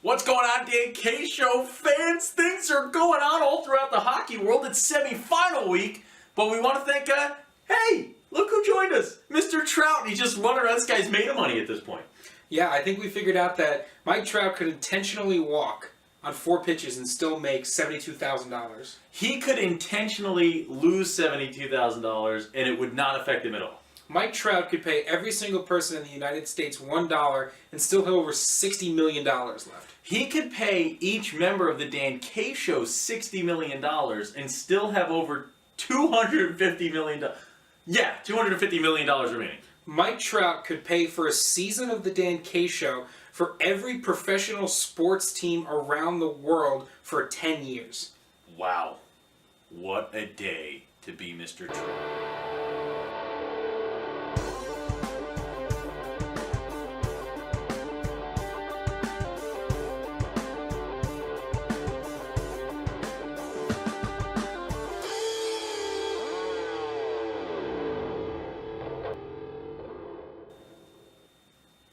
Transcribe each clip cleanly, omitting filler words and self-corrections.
What's going on, Dan K Show fans? Things are going on all throughout the hockey world. It's semifinal week, but we want to thank, hey, look who joined us, Mr. Trout. He's just running around. This guy's made of money at this point. Yeah, I think we figured out that Mike Trout could intentionally walk on 4 pitches and still make $72,000. He could intentionally lose $72,000 and it would not affect him at all. Mike Trout could pay every single person in the United States $1 and still have over $60 million left. He could pay each member of the Dan K Show $60 million and still have over $250 million. Yeah, $250 million remaining. Mike Trout could pay for a season of the Dan K Show for every professional sports team around the world for 10 years. Wow. What a day to be Mr. Trout.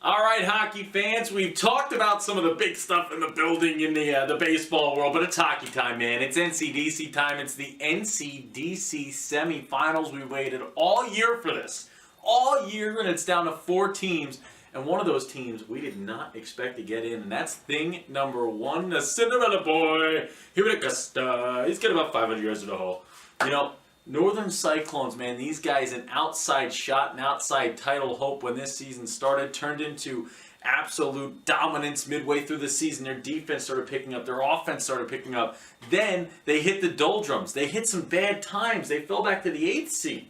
All right, hockey fans, we've talked about some of the big stuff in the building in the baseball world, but it's hockey time, man. It's NCDC time. It's the NCDC semifinals. We waited all year for this. All year, and it's down to 4 teams. And one of those teams we did not expect to get in, and that's thing number 1, the Cinderella boy, here at Augusta. He's got about 500 yards in the hole. You know, Northern Cyclones, man, these guys, an outside shot, an outside title hope when this season started, turned into absolute dominance midway through the season. Their defense started picking up. Their offense started picking up. Then they hit the doldrums. They hit some bad times. They fell back to the 8th seed.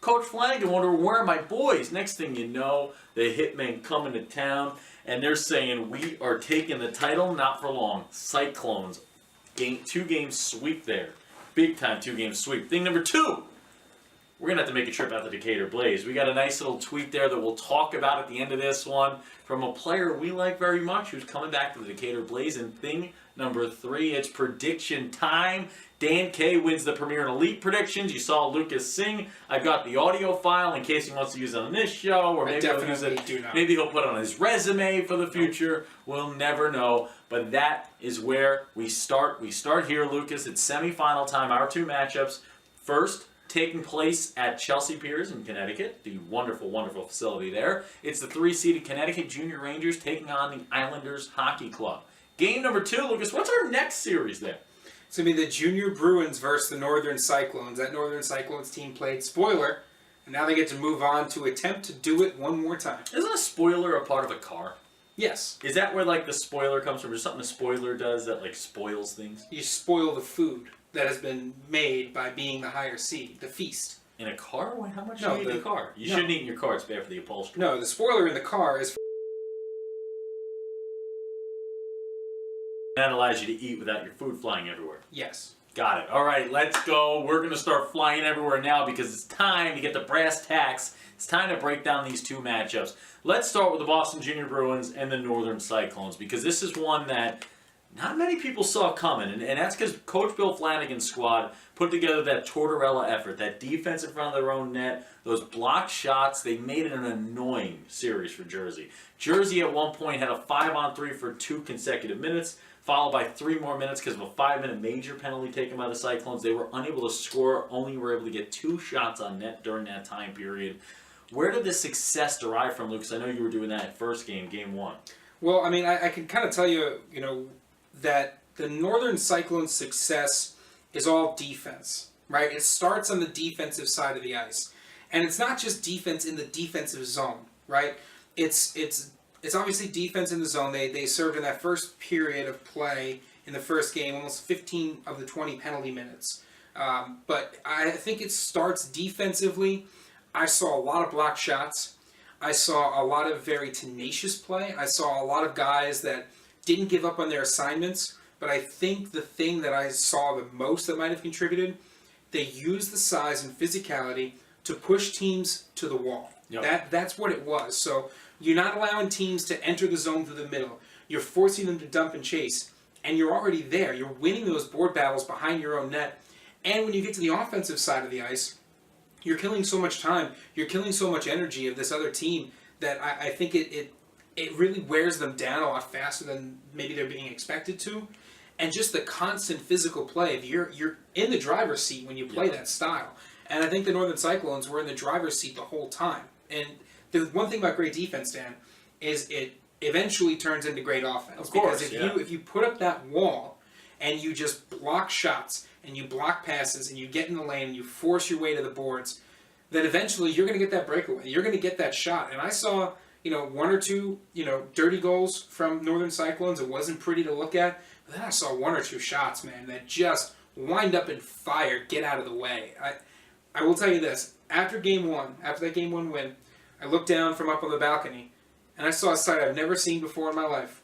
Coach Flanagan wondered, where are my boys? Next thing you know, the hitmen coming to town, and they're saying, we are taking the title, not for long. Cyclones, 2-game sweep there. Big time 2-game sweep. Thing number 2, we're going to have to make a trip out to Decatur Blaze. We got a nice little tweet there that we'll talk about at the end of this one from a player we like very much who's coming back to the Decatur Blaze. And thing number 3, it's prediction time. Dan K wins the Premier and Elite predictions. You saw Lucas sing. I've got the audio file in case he wants to use it on this show, or maybe he'll use it. Maybe he'll put it on his resume for the future. We'll never know. But that is where we start. We start here, Lucas. It's semifinal time. Our 2 matchups. First, taking place at Chelsea Piers in Connecticut, the wonderful, wonderful facility there. It's the 3-seeded Connecticut Junior Rangers taking on the Islanders Hockey Club. Game number 2, Lucas. What's our next series there? It's going to be the Junior Bruins versus the Northern Cyclones. That Northern Cyclones team played spoiler, and now they get to move on to attempt to do it one more time. Isn't a spoiler a part of a car? Yes. Is that where, like, the spoiler comes from? Is something a spoiler does that, like, spoils things? You spoil the food that has been made by being the higher seed, the feast. In a car? Wait, how much No, do you eat in a car? You shouldn't eat in your car. It's bad for the upholstery. No, the spoiler in the car is... That allows you to eat without your food flying everywhere. Yes. Got it. All right, let's go. We're going to start flying everywhere now because it's time to get the brass tacks. It's time to break down these 2 matchups. Let's start with the Boston Junior Bruins and the Northern Cyclones because this is one that not many people saw coming. And that's because Coach Bill Flanagan's squad put together that Tortorella effort, that defense in front of their own net, those blocked shots. They made it an annoying series for Jersey. Jersey at one point had a 5-on-3 for 2 consecutive minutes, followed by 3 more minutes because of a 5-minute major penalty taken by the Cyclones. They were unable to score, only were able to get 2 shots on net during that time period. Where did this success derive from, Lucas? I know you were doing that first game, game 1. Well, I mean, I can kind of tell you, that the Northern Cyclones' success is all defense, right? It starts on the defensive side of the ice. And it's not just defense in the defensive zone, right? It's obviously defense in the zone. They served in that first period of play in the first game almost 15 of the 20 penalty minutes. But I think it starts defensively. I saw a lot of blocked shots. I saw a lot of very tenacious play. I saw a lot of guys that didn't give up on their assignments. But I think the thing that I saw the most that might have contributed, they used the size and physicality to push teams to the wall. Yep. That's what it was. So you're not allowing teams to enter the zone through the middle. You're forcing them to dump and chase. And you're already there. You're winning those board battles behind your own net. And when you get to the offensive side of the ice, you're killing so much time. You're killing so much energy of this other team that I think it it really wears them down a lot faster than maybe they're being expected to. And just the constant physical play. You're in the driver's seat when you play that style. And I think the Northern Cyclones were in the driver's seat the whole time. And the one thing about great defense, Dan, is it eventually turns into great offense. Of course, because if you put up that wall and you just block shots and you block passes and you get in the lane and you force your way to the boards, then eventually you're going to get that breakaway. You're going to get that shot. And I saw, one or two, dirty goals from Northern Cyclones. It wasn't pretty to look at. But then I saw one or two shots, man, that just wind up in fire, get out of the way. I will tell you this. After that Game 1 win, I looked down from up on the balcony, and I saw a sight I've never seen before in my life.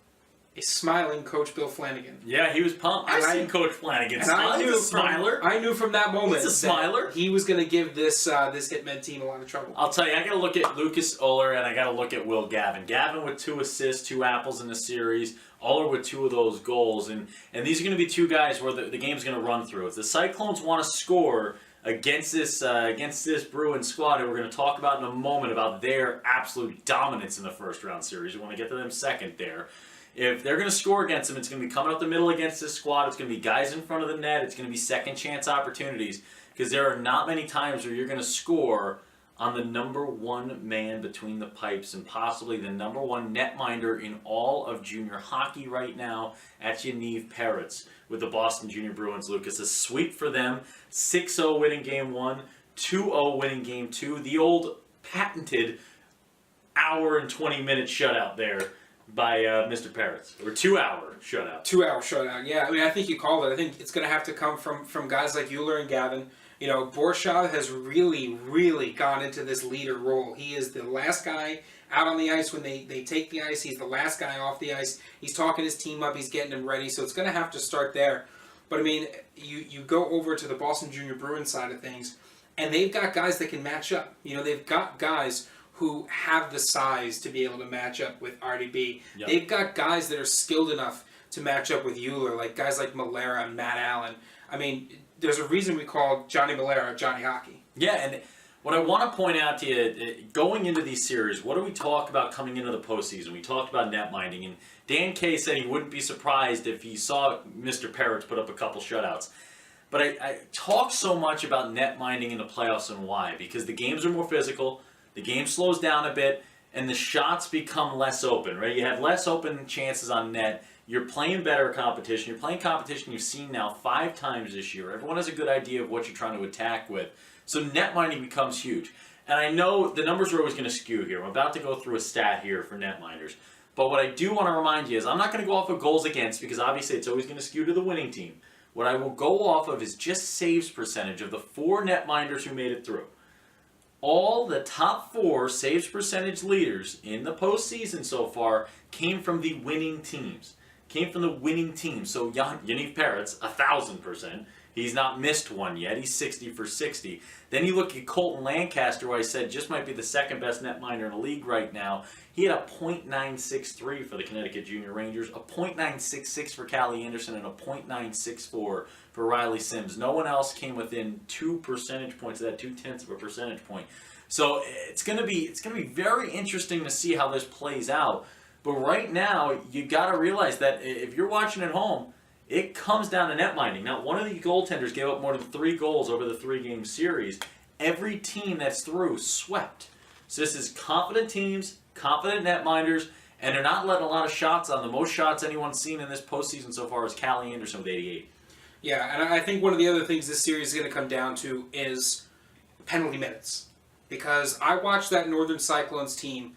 A smiling Coach Bill Flanagan. Yeah, he was pumped. I've seen Coach Flanagan smile. He's a smiler. I knew from that moment He's a smiler. That he was going to give this Hitmen team a lot of trouble. I'll tell you, I got to look at Lucas Uller and I got to look at Will Gavin. Gavin with 2 assists, 2 apples in the series. Uller with 2 of those goals. And these are going to be 2 guys where the game's going to run through. If the Cyclones want to score against this Bruins squad, and we're going to talk about in a moment about their absolute dominance in the first round series. We want to get to them second there. If they're going to score against them, it's going to be coming up the middle against this squad. It's going to be guys in front of the net. It's going to be second chance opportunities because there are not many times where you're going to score on the number 1 man between the pipes and possibly the number 1 netminder in all of junior hockey right now at Yaniv Peretz with the Boston Junior Bruins. Lucas, a sweep for them. 6-0 winning Game 1, 2-0 winning Game 2. The old patented hour and 20-minute shutout there by Mr. Peretz, or 2-hour shutout. 2-hour shutout, yeah. I mean, I think you called it. I think it's going to have to come from guys like Euler and Gavin. Borshad has really, really gone into this leader role. He is the last guy out on the ice when they take the ice. He's the last guy off the ice. He's talking his team up. He's getting them ready. So it's going to have to start there. But, I mean, you go over to the Boston Junior Bruins side of things, and they've got guys that can match up. They've got guys who have the size to be able to match up with RDB. Yep. They've got guys that are skilled enough to match up with Euler, like guys like Malera and Matt Allen. I mean, there's a reason we call Johnny Malera Johnny Hockey. Yeah, and what I want to point out to you, going into these series, what do we talk about coming into the postseason? We talked about net minding, and Dan Kay said he wouldn't be surprised if he saw Mr. Peretz put up a couple shutouts. But I talk so much about net minding in the playoffs and why, because the games are more physical, the game slows down a bit, and the shots become less open, right? You have less open chances on net. You're playing better competition. You're playing competition you've seen now 5 times this year. Everyone has a good idea of what you're trying to attack with. So net minding becomes huge. And I know the numbers are always going to skew here. I'm about to go through a stat here for net minders. But what I do want to remind you is I'm not going to go off of goals against because obviously it's always going to skew to the winning team. What I will go off of is just saves percentage of the 4 net minders who made it through. All the top 4 saves percentage leaders in the postseason so far came from the winning teams. So Yaniv Peretz, 1,000%. He's not missed one yet. He's 60 for 60. Then you look at Colton Lancaster, who I said just might be the second best netminder in the league right now. He had a .963 for the Connecticut Junior Rangers, a .966 for Callie Anderson, and a .964 for Riley Sims. No one else came within 2 percentage points of that, 0.2 of a percentage point. So it's gonna be very interesting to see how this plays out. But right now, you got to realize that if you're watching at home, it comes down to net minding. Now, one of the goaltenders gave up more than 3 goals over the 3-game series. Every team that's through swept. So this is confident teams, confident netminders, and they're not letting a lot of shots on. The most shots anyone's seen in this postseason so far is Callie Anderson with 88. Yeah, and I think one of the other things this series is going to come down to is penalty minutes. Because I watched that Northern Cyclones team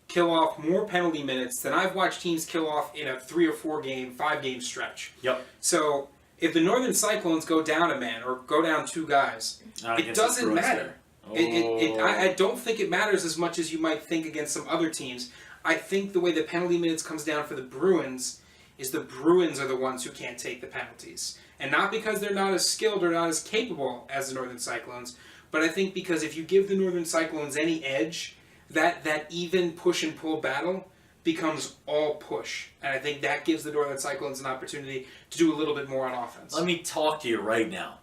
kill off more penalty minutes than I've watched teams kill off in a 3 or 4 game, 5 game stretch. Yep. So if the Northern Cyclones go down a man or go down 2 guys, it doesn't matter. I don't think it matters as much as you might think against some other teams. I think the way the penalty minutes comes down for the Bruins is the Bruins are the ones who can't take the penalties. And not because they're not as skilled or not as capable as the Northern Cyclones, but I think because if you give the Northern Cyclones any edge, that even push and pull battle becomes all push. And I think that gives the Northern Cyclones an opportunity to do a little bit more on offense. Let me talk to you right now.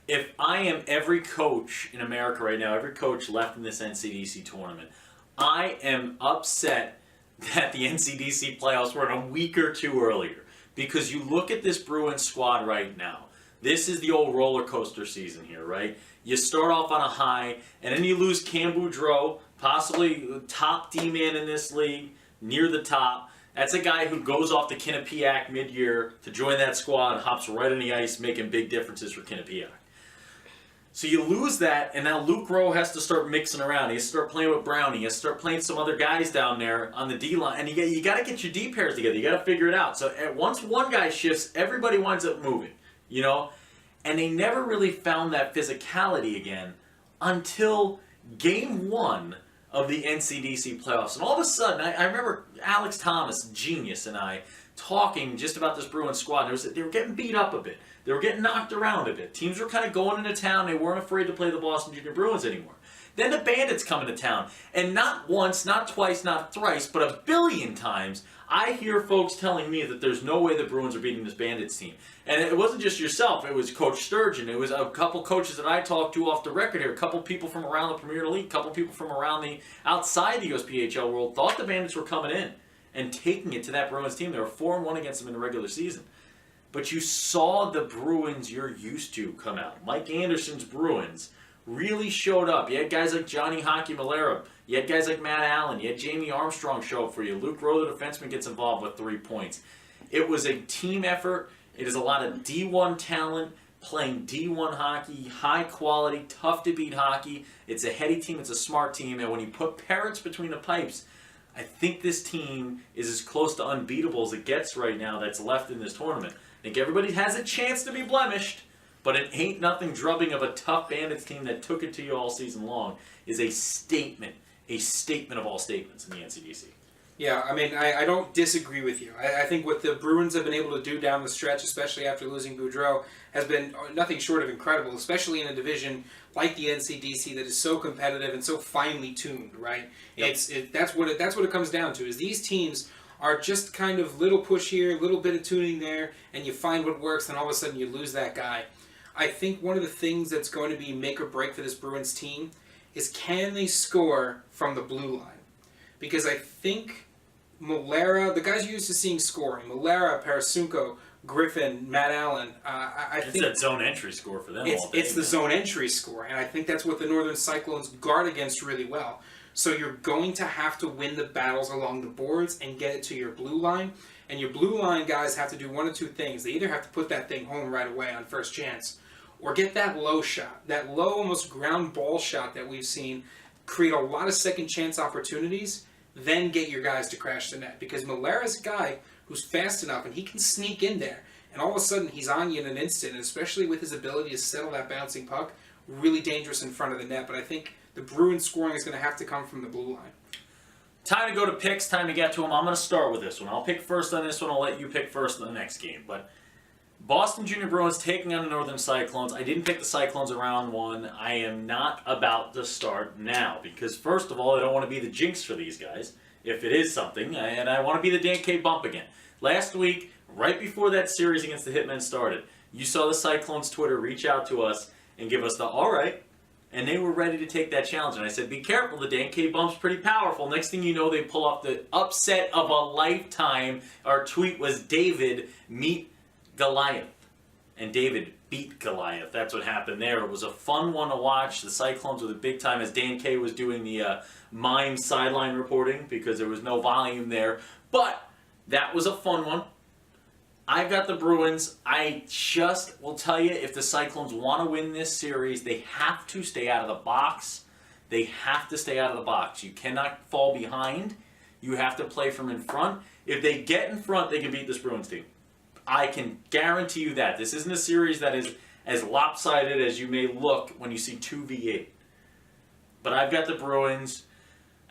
If I am every coach in America right now, every coach left in this NCDC tournament, I am upset that the NCDC playoffs were in a week or two earlier. Because you look at this Bruins squad right now. This is the old roller coaster season here, right? You start off on a high, and then you lose Cam Boudreau, possibly top D-man in this league, near the top. That's a guy who goes off to Quinnipiac mid-year to join that squad and hops right on the ice, making big differences for Quinnipiac. So you lose that, and now Luke Rowe has to start mixing around. He has to start playing with Brownie. He has to start playing some other guys down there on the D-line. And you got to get your D pairs together. You got to figure it out. So once one guy shifts, everybody winds up moving, you know? And they never really found that physicality again until Game 1 of the NCDC playoffs. And all of a sudden, I remember Alex Thomas, genius, and I talking just about this Bruins squad. They were getting beat up a bit. They were getting knocked around a bit. Teams were kind of going into town. They weren't afraid to play the Boston Junior Bruins anymore. Then the Bandits come into town. And not once, not twice, not thrice, but a billion times, I hear folks telling me that there's no way the Bruins are beating this Bandits team. And it wasn't just yourself. It was Coach Sturgeon. It was a couple coaches that I talked to off the record here. A couple people from around the Premier League. A couple people from around the outside the USPHL world thought the Bandits were coming in and taking it to that Bruins team. They were 4-1 against them in the regular season. But you saw the Bruins you're used to come out. Mike Anderson's Bruins really showed up. You had guys like Johnny Hockey Malera. You had guys like Matt Allen. You had Jamie Armstrong show up for you. Luke Rowe, the defenseman, gets involved with 3 points. It was a team effort. It is a lot of D1 talent playing D1 hockey, high quality, tough to beat hockey. It's a heady team. It's a smart team. And when you put Parrots between the pipes, I think this team is as close to unbeatable as it gets right now that's left in this tournament. I think everybody has a chance to be blemished, but it ain't nothing drubbing of a tough Bandits team that took it to you all season long is a statement of all statements in the NCDC. Yeah, I mean, I don't disagree with you. I think what the Bruins have been able to do down the stretch, especially after losing Boudreau, has been nothing short of incredible, especially in a division like the NCDC that is so competitive and so finely tuned, right? Yep. That's what it comes down to, is these teams are just kind of little push here, little bit of tuning there, and you find what works, and all of a sudden you lose that guy. I think one of the things that's going to be make or break for this Bruins team is, can they score from the blue line? Because I think Malera, the guys you're used to seeing scoring, Malera, Parasunko, Griffin, Matt Allen, I think it's that zone entry score for them all day. It's the zone entry score, and I think that's what the Northern Cyclones guard against really well. So you're going to have to win the battles along the boards and get it to your blue line. And your blue line guys have to do one of two things. They either have to put that thing home right away on first chance, or get that low shot, that low almost ground ball shot that we've seen create a lot of second chance opportunities, then get your guys to crash the net. Because Malera's a guy who's fast enough and he can sneak in there, and all of a sudden he's on you in an instant, and especially with his ability to settle that bouncing puck, really dangerous in front of the net. But I think the Bruins scoring is going to have to come from the blue line. Time to go to picks, time to get to them. I'm going to start with this one. I'll pick first on this one. I'll let you pick first in the next game. But Boston Junior Bruins taking on the Northern Cyclones. I didn't pick the Cyclones in round 1. I am not about to start now because, first of all, I don't want to be the jinx for these guys, if it is something, and I want to be the Dan K bump again. Last week, right before that series against the Hitmen started, you saw the Cyclones Twitter reach out to us and give us the all right, and they were ready to take that challenge. And I said, be careful, the Dan K bump's pretty powerful. Next thing you know, they pull off the upset of a lifetime. Our tweet was, David, meet Goliath. And David beat Goliath. That's what happened there. It was a fun one to watch. The Cyclones were the big time as Dan K was doing the mime sideline reporting because there was no volume there. But that was a fun one. I've got the Bruins. I just will tell you, if the Cyclones want to win this series, they have to stay out of the box. They have to stay out of the box. You cannot fall behind. You have to play from in front. If they get in front, they can beat this Bruins team. I can guarantee you that. This isn't a series that is as lopsided as you may look when you see 2v8. But I've got the Bruins,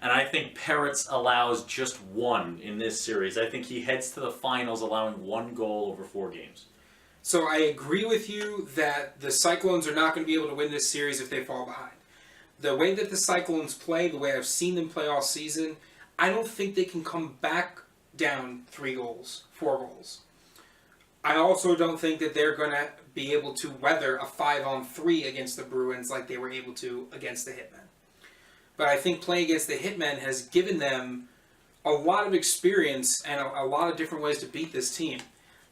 and I think Parrots allows just 1 in this series. I think he heads to the finals allowing 1 goal over 4 games. So I agree with you that the Cyclones are not going to be able to win this series if they fall behind. The way that the Cyclones play, the way I've seen them play all season, I don't think they can come back down 3 goals, 4 goals. I also don't think that they're going to be able to weather a 5-on-3 against the Bruins like they were able to against the Hitmen. But I think playing against the Hitmen has given them a lot of experience and a lot of different ways to beat this team.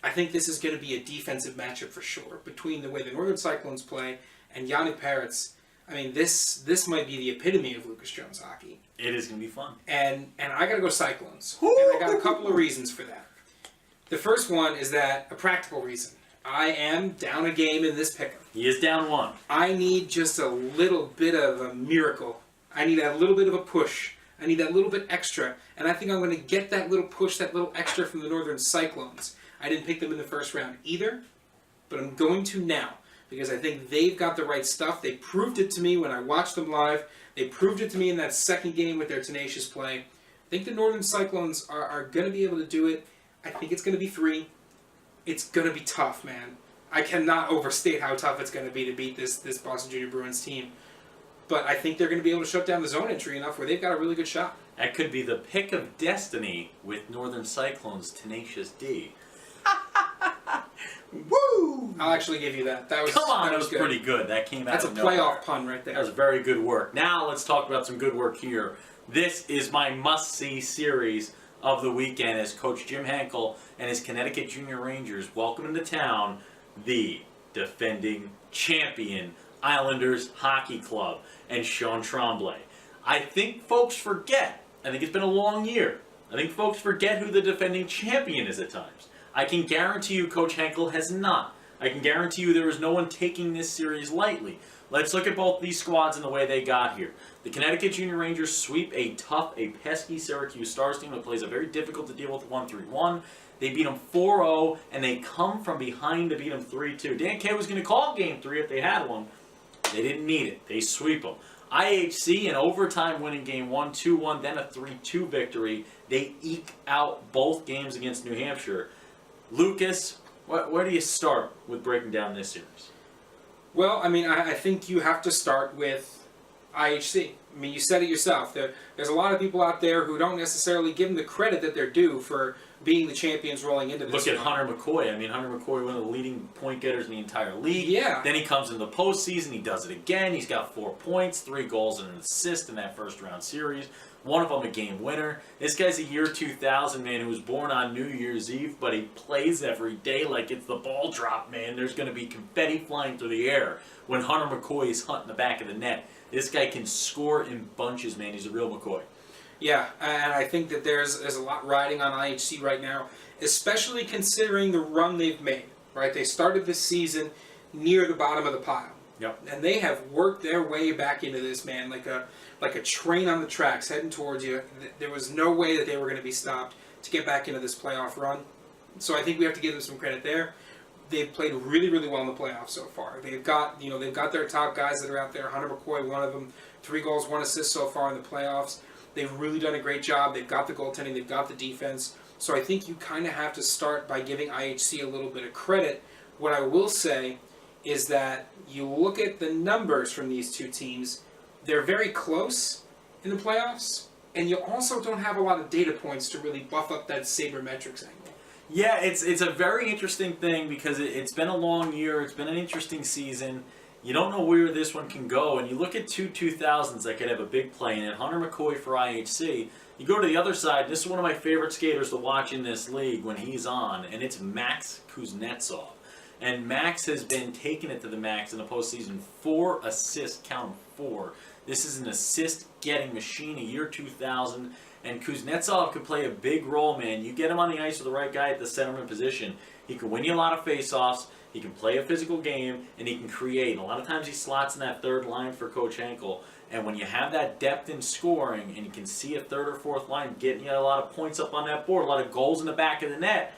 I think this is going to be a defensive matchup for sure between the way the Northern Cyclones play and Yanni Parrots. I mean, this might be the epitome of Lucas Jones hockey. It is going to be fun. And I got to go Cyclones. And I got a couple of reasons for that. The first one is that a practical reason. I am down a game in this pick'em. He is down 1. I need just a little bit of a miracle. I need a little bit of a push. I need that little bit extra. And I think I'm going to get that little push, that little extra from the Northern Cyclones. I didn't pick them in the first round either, but I'm going to now because I think they've got the right stuff. They proved it to me when I watched them live. They proved it to me in that second game with their tenacious play. I think the Northern Cyclones are going to be able to do it. I think it's going to be 3. It's going to be tough, man. I cannot overstate how tough it's going to be to beat this Boston Junior Bruins team. But I think they're going to be able to shut down the zone entry enough where they've got a really good shot. That could be the pick of destiny with Northern Cyclones' tenacious D. Woo! I'll actually give you that. That was good. Pretty good. That came out That's of a playoff nowhere. pun right there. That was very good work. Now let's talk about some good work here. This is my must-see series of the weekend as Coach Jim Henkel and his Connecticut Junior Rangers welcome into town the defending champion Islanders Hockey Club and Sean Tremblay. I think folks forget. I think it's been a long year. I think folks forget who the defending champion is at times. I can guarantee you Coach Henkel has not. I can guarantee you there is no one taking this series lightly. Let's look at both these squads and the way they got here. The Connecticut Junior Rangers sweep a pesky Syracuse Stars team that plays a very difficult to deal with 1-3-1. They beat them 4-0, and they come from behind to beat them 3-2. Dan Kay was going to call Game 3 if they had one. They didn't need it. They sweep them. IHC in overtime winning Game 1, 2-1, then a 3-2 victory. They eke out both games against New Hampshire. Lucas, where do you start with breaking down this series? Well, I mean, I think you have to start with IHC. I mean, you said it yourself. There's a lot of people out there who don't necessarily give them the credit that they're due for being the champions rolling into this. Look at Hunter McCoy. I mean, Hunter McCoy, one of the leading point getters in the entire league. Yeah. Then he comes in the postseason. He does it again. He's got 4 points, 3 goals, and an assist in that first round series. One of them a game winner. This guy's a year 2000 man who was born on New Year's Eve, but he plays every day like it's the ball drop, man. There's going to be confetti flying through the air when Hunter McCoy is hunting the back of the net. This guy can score in bunches, man. He's a real McCoy. Yeah, and I think that there's a lot riding on IHC right now, especially considering the run they've made. Right, they started this season near the bottom of the pile. Yep. And they have worked their way back into this, man, like a train on the tracks heading towards you. There was no way that they were going to be stopped to get back into this playoff run. So I think we have to give them some credit there. They've played really, really well in the playoffs so far. They've got their top guys that are out there. Hunter McCoy, one of them, 3 goals, 1 assist so far in the playoffs. They've really done a great job. They've got the goaltending. They've got the defense. So I think you kind of have to start by giving IHC a little bit of credit. What I will say is that you look at the numbers from these two teams, they're very close in the playoffs, and you also don't have a lot of data points to really buff up that sabermetrics angle. Yeah, it's a very interesting thing because it's been a long year. It's been an interesting season. You don't know where this one can go, and you look at 2000s that could have a big play in it. Hunter McCoy for IHC. You go to the other side. This is one of my favorite skaters to watch in this league when he's on, and it's Max Kuznetsov. And Max has been taking it to the max in the postseason. 4 assists, count 4. This is an assist-getting machine, a year 2000. And Kuznetsov could play a big role, man. You get him on the ice with the right guy at the centerman position. He can win you a lot of faceoffs. He can play a physical game, and he can create. And a lot of times he slots in that third line for Coach Henkel. And when you have that depth in scoring, and you can see a third or fourth line getting you a lot of points up on that board, a lot of goals in the back of the net,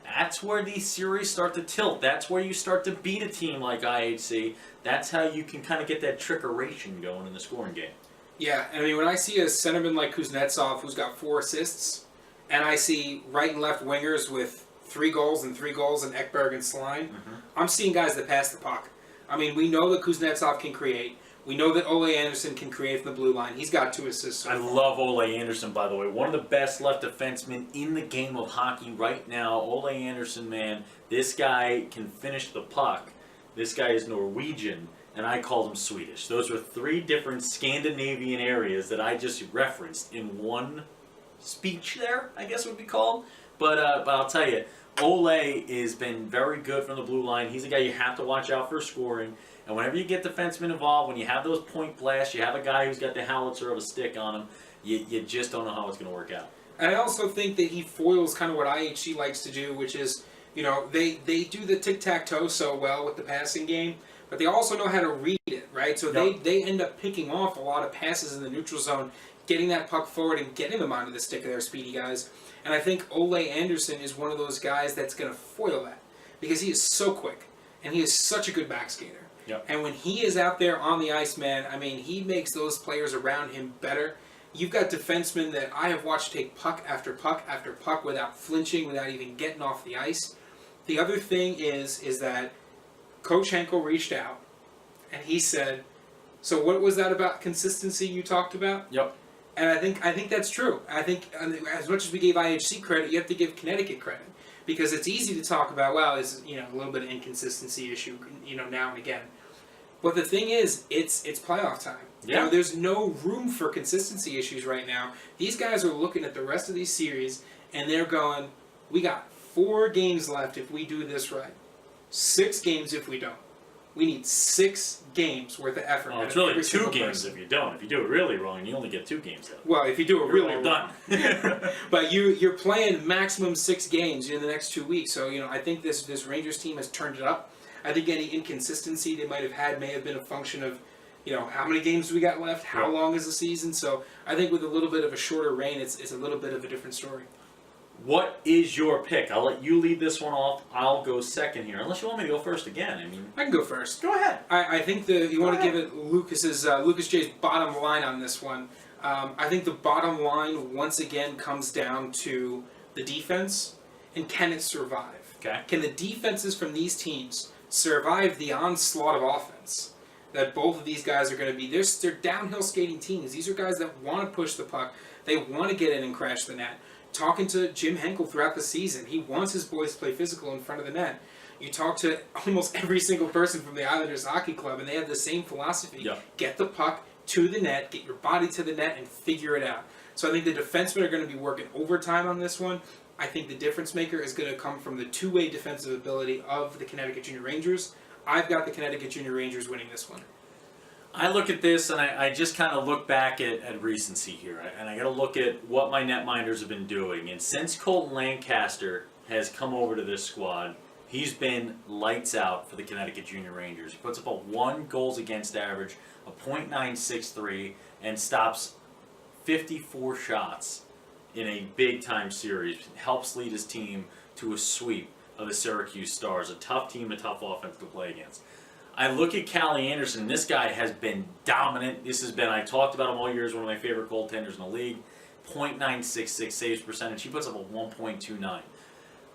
that's where these series start to tilt. That's where you start to beat a team like IHC. That's how you can kind of get that trickeration going in the scoring game. Yeah, I mean, when I see a centerman like Kuznetsov who's got 4 assists, and I see right and left wingers with 3 goals and Ekberg and Sline, I'm seeing guys that pass the puck. I mean, we know that Kuznetsov can create. We know that Ole Anderson can create from the blue line. He's got 2 assists. I love Ole Anderson, by the way. One of the best left defensemen in the game of hockey right now. Ole Anderson, man, this guy can finish the puck. This guy is Norwegian, and I called him Swedish. Those were 3 different Scandinavian areas that I just referenced in one speech there, I guess would be called. But I'll tell you, Ole has been very good from the blue line. He's a guy you have to watch out for scoring. And whenever you get defensemen involved, when you have those point blasts, you have a guy who's got the howitzer of a stick on him, you just don't know how it's going to work out. And I also think that he foils kind of what IHC likes to do, which is, they do the tic-tac-toe so well with the passing game, but they also know how to read it, right? So they end up picking off a lot of passes in the neutral zone, getting that puck forward and getting them onto the stick of their speedy guys. And I think Ole Anderson is one of those guys that's going to foil that because he is so quick and he is such a good back skater. Yep. And when he is out there on the ice, man, I mean, he makes those players around him better. You've got defensemen that I have watched take puck after puck after puck without flinching, without even getting off the ice. The other thing is that Coach Henkel reached out and he said, so what was that about consistency you talked about? Yep. And I think that's true. I think as much as we gave IHC credit, you have to give Connecticut credit. Because it's easy to talk about, well, this is, a little bit of inconsistency issue, now and again. But the thing is, it's playoff time. Yeah. There's no room for consistency issues right now. These guys are looking at the rest of these series, and they're going, we got 4 games left if we do this right. 6 games if we don't. We need 6 games worth of effort. Well, it's really 2 games if you don't. If you do it really wrong, you only get 2 games out. Well, if you do it really all wrong. done. But you're playing maximum 6 games in the next 2 weeks. So, I think this Rangers team has turned it up. I think any inconsistency they might have had may have been a function of, how many games we got left, how long is the season. So I think with a little bit of a shorter reign, it's a little bit of a different story. What is your pick? I'll let you lead this one off. I'll go second here, unless you want me to go first again. I can go first. Go ahead. I think you want to give it Lucas J's bottom line on this one. I think the bottom line once again comes down to the defense and can it survive? Okay. Can the defenses from these teams survive the onslaught of offense that both of these guys are going to be? They're downhill skating teams. These are guys that want to push the puck. They want to get in and crash the net. Talking to Jim Henkel throughout the season, he wants his boys to play physical in front of the net. You talk to almost every single person from the Islanders Hockey Club, and they have the same philosophy. Yeah. Get the puck to the net, get your body to the net, and figure it out. So I think the defensemen are going to be working overtime on this one. I think the difference maker is going to come from the two-way defensive ability of the Connecticut Junior Rangers. I've got the Connecticut Junior Rangers winning this one. I look at this and I just kind of look back at recency here, and I got to look at what my netminders have been doing. And since Colton Lancaster has come over to this squad, he's been lights out for the Connecticut Junior Rangers. He puts up a 1 goals against average, a .963, and stops 54 shots in a big-time series. Helps lead his team to a sweep of the Syracuse Stars, a tough team, a tough offense to play against. I look at Callie Anderson, and this guy has been dominant. This has been, I talked about him all year, as one of my favorite goaltenders in the league. .966 saves percentage. He puts up a 1.29.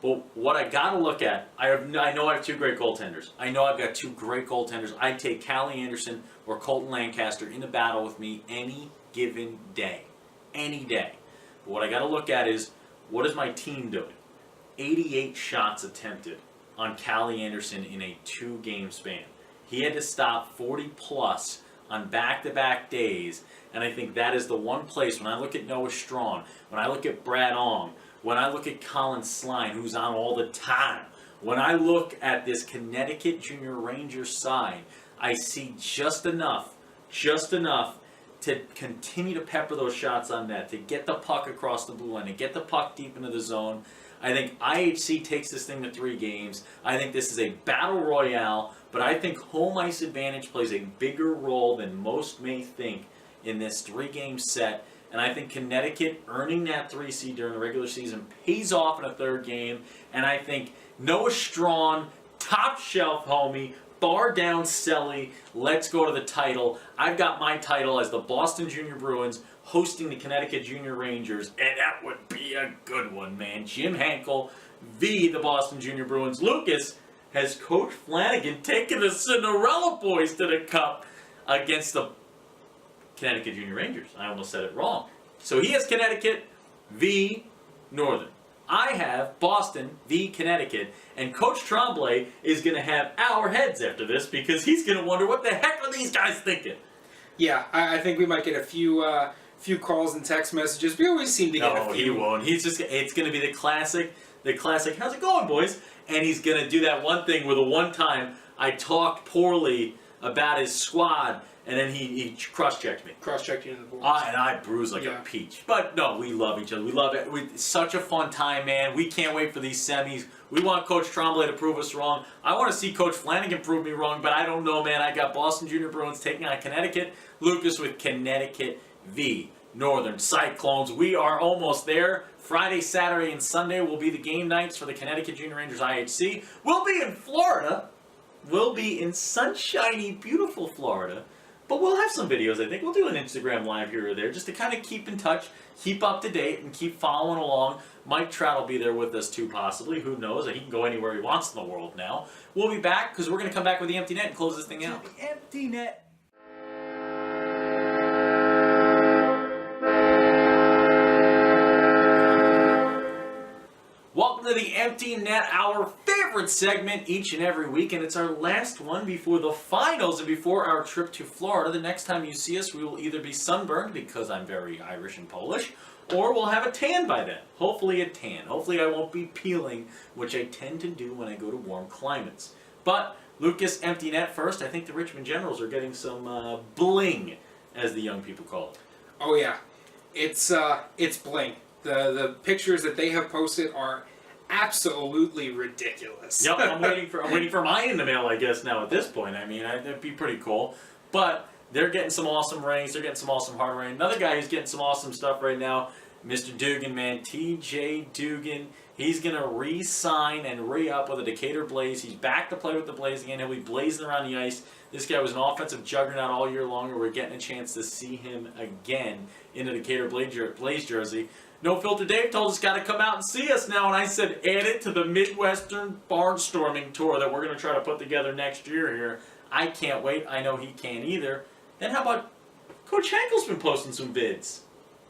But what I got to look at, I know I have 2 great goaltenders. I know I've got 2 great goaltenders. I'd take Callie Anderson or Colton Lancaster in the battle with me any given day. Any day. But what I got to look at is, what is my team doing? 88 shots attempted on Callie Anderson in a 2-game span. He had to stop 40 plus on back-to-back days, and I think that is the one place, when I look at Noah Strawn, when I look at Brad Ong, when I look at Colin Sline, who's on all the time, when I look at this Connecticut Junior Rangers side, I see just enough to continue to pepper those shots on net, to get the puck across the blue line, to get the puck deep into the zone. I think IHC takes this thing to 3 games. I think this is a battle royale, but I think home ice advantage plays a bigger role than most may think in this 3-game set. And I think Connecticut earning that 3 seed during the regular season pays off in a 3rd game. And I think Noah Strawn, top shelf homie, bar down Selly, let's go to the title. I've got my title as the Boston Junior Bruins hosting the Connecticut Junior Rangers, and that would be a good one, man. Jim Henkel v. the Boston Junior Bruins. Lucas has Coach Flanagan taking the Cinderella boys to the cup against the Connecticut Junior Rangers. I almost said it wrong. So he has Connecticut v. Northern. I have Boston v. Connecticut, and Coach Tremblay is going to have our heads after this because he's going to wonder what the heck are these guys thinking. Yeah, I think we might get a few few calls and text messages. We always seem to get a No, few. he won't. It's going to be the classic, how's it going, boys? And he's going to do that one thing where the one time I talked poorly about his squad, and then he cross-checked me. Cross-checked you in the boards. And I bruised like a peach. But no, we love each other. We love it. It's such a fun time, man. We can't wait for these semis. We want Coach Tremblay to prove us wrong. I want to see Coach Flanagan prove me wrong, but I don't know, man. I got Boston Junior Bruins taking on Connecticut. Lucas with Connecticut v. Northern Cyclones. We are almost there. Friday, Saturday, and Sunday will be the game nights for the Connecticut Junior Rangers IHC. We'll be in Florida. We'll be in sunshiny, beautiful Florida. But we'll have some videos, I think. We'll do an Instagram live here or there just to kind of keep in touch, keep up to date, and keep following along. Mike Trout will be there with us too, possibly. Who knows? He can go anywhere he wants in the world now. We'll be back because we're going to come back with the empty net and close this thing out. The empty net. Welcome to the Empty Net, our favorite segment each and every week, and it's our last one before the finals and before our trip to Florida. The next time you see us, we will either be sunburned, because I'm very Irish and Polish, or we'll have a tan by then. Hopefully a tan. Hopefully I won't be peeling, which I tend to do when I go to warm climates. But, Lucas, Empty Net first. I think the Richmond Generals are getting some bling, as the young people call it. Oh yeah, it's bling. The pictures that they have posted are absolutely ridiculous. Yep, I'm waiting for mine in the mail, I guess, now at this point. I mean, that'd be pretty cool. But they're getting some awesome rings. They're getting some awesome hard rings. Another guy who's getting some awesome stuff right now, Mr. Dugan, man. TJ Dugan. He's going to re-sign and re-up with the Decatur Blaze. He's back to play with the Blaze again. He'll be blazing around the ice. This guy was an offensive juggernaut all year long, and we're getting a chance to see him again in the Decatur Blaze jersey. No Filter Dave told us got to come out and see us now, and I said add it to the Midwestern Barnstorming Tour that we're going to try to put together next year here. I can't wait. I know he can't either. Then how about Coach Henkel's been posting some vids?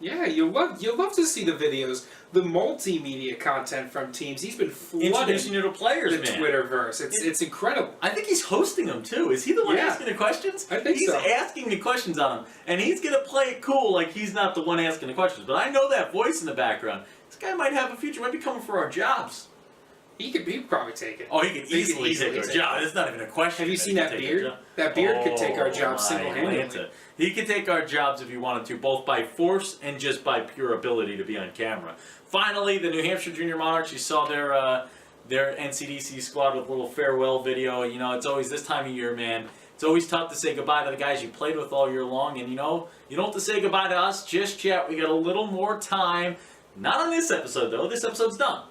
Yeah, you'll love to see the videos, the multimedia content from teams. He's been flooding Introducing you to players, the man. Twitterverse. It's incredible. I think he's hosting them too. Is he the one asking the questions? I think he's so. He's asking the questions on them, and he's gonna play it cool like he's not the one asking the questions. But I know that voice in the background. This guy might have a future. Might be coming for our jobs. He'd probably take it. Oh, he could easily take our job. It's not even a question. Have you seen that beard? That beard could take our job single-handedly. He could take our jobs if he wanted to, both by force and just by pure ability to be on camera. Finally, the New Hampshire Junior Monarchs, you saw their NCDC squad with a little farewell video. You know, it's always this time of year, man. It's always tough to say goodbye to the guys you played with all year long. And, you know, you don't have to say goodbye to us just yet. We got a little more time. Not on this episode, though. This episode's done.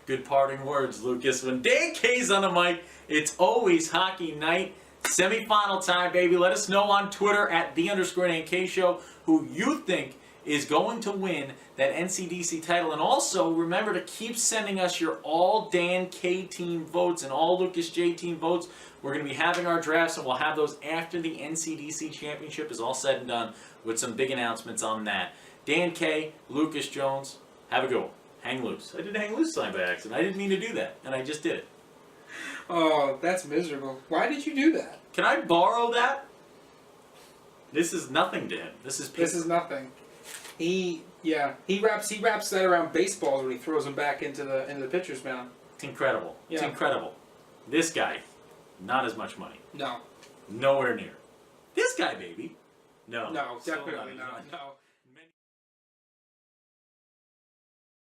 Good parting words, Lucas. When Dan K's on the mic, it's always hockey night. Semi-final time, baby. Let us know on Twitter at @the_NK show who you think is going to win that NCDC title. And also, remember to keep sending us your all Dan K team votes and all Lucas J team votes. We're going to be having our drafts, and we'll have those after the NCDC championship is all said and done with some big announcements on that. Dan K, Lucas Jones, have a good one. Hang loose. I did a hang loose sign by accident. I didn't mean to do that, and I just did it. Oh, that's miserable. Why did you do that? Can I borrow that? This is nothing to him. This is nothing. He wraps that around baseballs when he throws them back into the pitcher's mound. It's incredible. It's incredible. This guy, not as much money. No. Nowhere near. This guy, baby. No. No, definitely not. No.